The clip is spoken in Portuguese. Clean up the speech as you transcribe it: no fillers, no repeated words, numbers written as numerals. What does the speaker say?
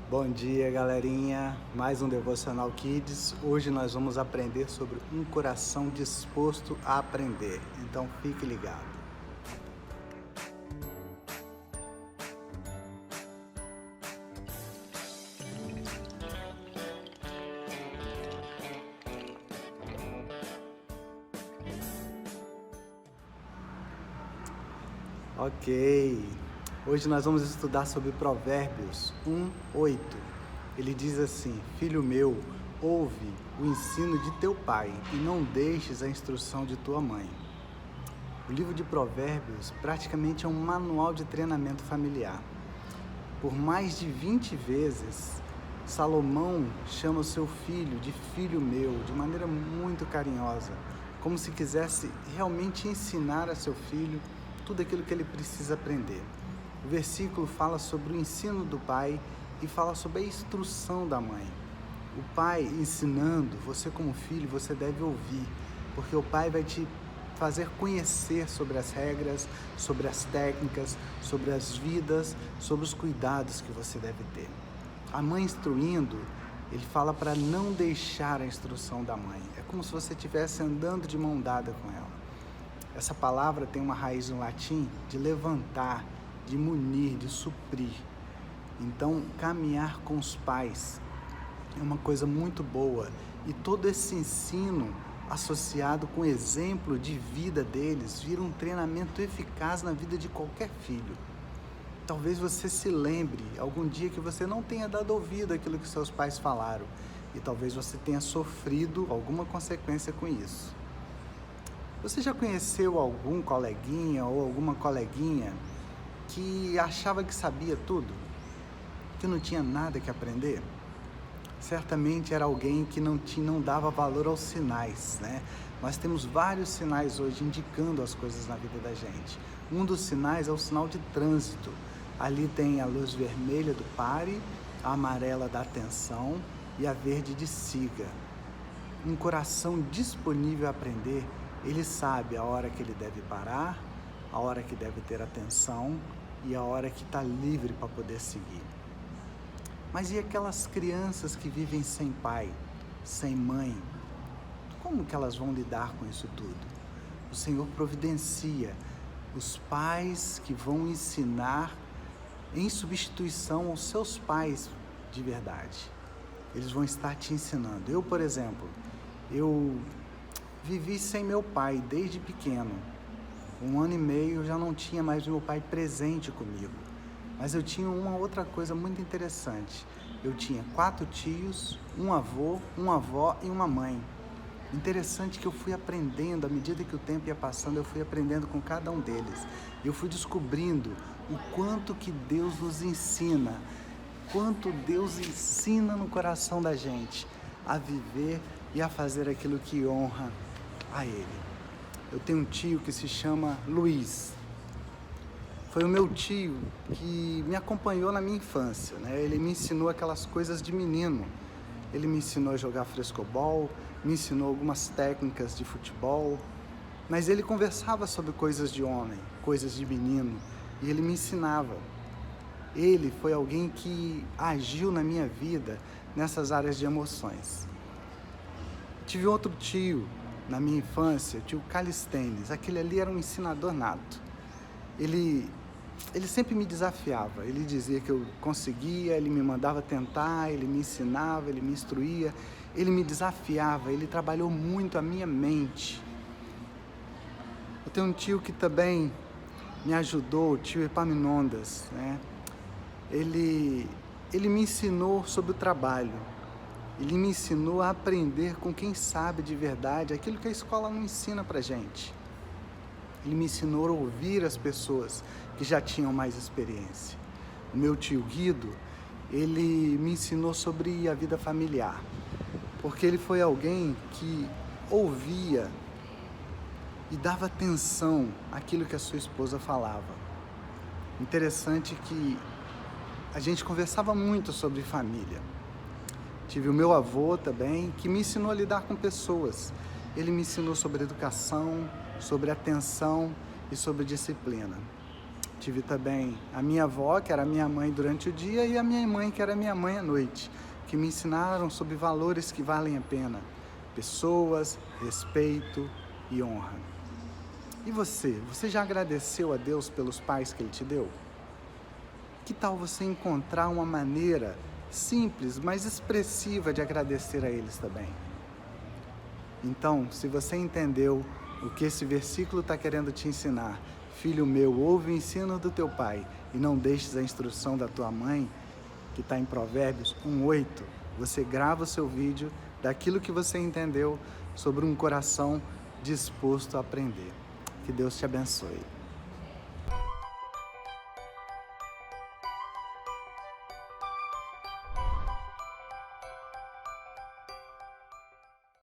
Bom dia, galerinha. Mais um Devocional Kids. Hoje nós vamos aprender sobre um coração disposto a aprender. Então fique ligado. Ok. Hoje nós vamos estudar sobre Provérbios 1:8. Ele diz assim: Filho meu, ouve o ensino de teu pai e não deixes a instrução de tua mãe. O livro de Provérbios praticamente é um manual de treinamento familiar. Por mais de 20 vezes, Salomão chama o seu filho de filho meu, de maneira muito carinhosa, como se quisesse realmente ensinar a seu filho tudo aquilo que ele precisa aprender. O versículo fala sobre o ensino do pai e fala sobre a instrução da mãe. O pai ensinando, você como filho, você deve ouvir, porque o pai vai te fazer conhecer sobre as regras, sobre as técnicas, sobre as vidas, sobre os cuidados que você deve ter. A mãe instruindo, ele fala para não deixar a instrução da mãe. É como se você estivesse andando de mão dada com ela. Essa palavra tem uma raiz no latim de levantar, de munir, de suprir. Então, caminhar com os pais é uma coisa muito boa. E todo esse ensino associado com o exemplo de vida deles vira um treinamento eficaz na vida de qualquer filho. Talvez você se lembre algum dia que você não tenha dado ouvido àquilo que seus pais falaram. E talvez você tenha sofrido alguma consequência com isso. Você já conheceu algum coleguinha ou alguma coleguinha que achava que sabia tudo? Que não tinha nada que aprender? Certamente era alguém que não dava valor aos sinais, né? Nós temos vários sinais hoje indicando as coisas na vida da gente. Um dos sinais é o sinal de trânsito. Ali tem a luz vermelha do pare, a amarela da atenção e a verde de siga. Um coração disponível a aprender, ele sabe a hora que ele deve parar, a hora que deve ter atenção e a hora que está livre para poder seguir. Mas e aquelas crianças que vivem sem pai, sem mãe? Como que elas vão lidar com isso tudo? O Senhor providencia os pais que vão ensinar em substituição aos seus pais de verdade. Eles vão estar te ensinando. Eu, por exemplo, eu vivi sem meu pai desde pequeno. 1 ano e meio eu já não tinha mais meu pai presente comigo. Mas eu tinha uma outra coisa muito interessante. Eu tinha 4 tios, um avô, uma avó e uma mãe. Interessante que eu fui aprendendo, à medida que o tempo ia passando, eu fui aprendendo com cada um deles. Eu fui descobrindo o quanto que Deus nos ensina, quanto Deus ensina no coração da gente a viver e a fazer aquilo que honra a Ele. Eu tenho um tio que se chama Luiz. Foi o meu tio que me acompanhou na minha infância, né? Ele me ensinou aquelas coisas de menino. Ele me ensinou a jogar frescobol, me ensinou algumas técnicas de futebol, mas ele conversava sobre coisas de homem, coisas de menino, e ele me ensinava. Ele foi alguém que agiu na minha vida nessas áreas de emoções. Tive outro tio na minha infância, o tio Calistênis. Aquele ali era um ensinador nato. Ele sempre me desafiava, ele dizia que eu conseguia, ele me mandava tentar, ele me ensinava, ele me instruía, ele me desafiava, ele trabalhou muito a minha mente. Eu tenho um tio que também me ajudou, o tio Epaminondas, né? Ele me ensinou sobre o trabalho, ele me ensinou a aprender com quem sabe de verdade aquilo que a escola não ensina pra gente. Ele me ensinou a ouvir as pessoas que já tinham mais experiência. O meu tio Guido, ele me ensinou sobre a vida familiar, porque ele foi alguém que ouvia e dava atenção àquilo que a sua esposa falava. Interessante que a gente conversava muito sobre família. Tive o meu avô também, que me ensinou a lidar com pessoas. Ele me ensinou sobre educação, sobre atenção e sobre disciplina. Tive também a minha avó, que era minha mãe durante o dia, e a minha mãe, que era minha mãe à noite, que me ensinaram sobre valores que valem a pena: pessoas, respeito e honra. E você já agradeceu a Deus pelos pais que Ele te deu? Que tal você encontrar uma maneira simples, mas expressiva de agradecer a eles também? Então, se você entendeu o que esse versículo está querendo te ensinar: filho meu, ouve o ensino do teu pai e não deixes a instrução da tua mãe, que está em Provérbios 1:8, você grava o seu vídeo daquilo que você entendeu sobre um coração disposto a aprender. Que Deus te abençoe.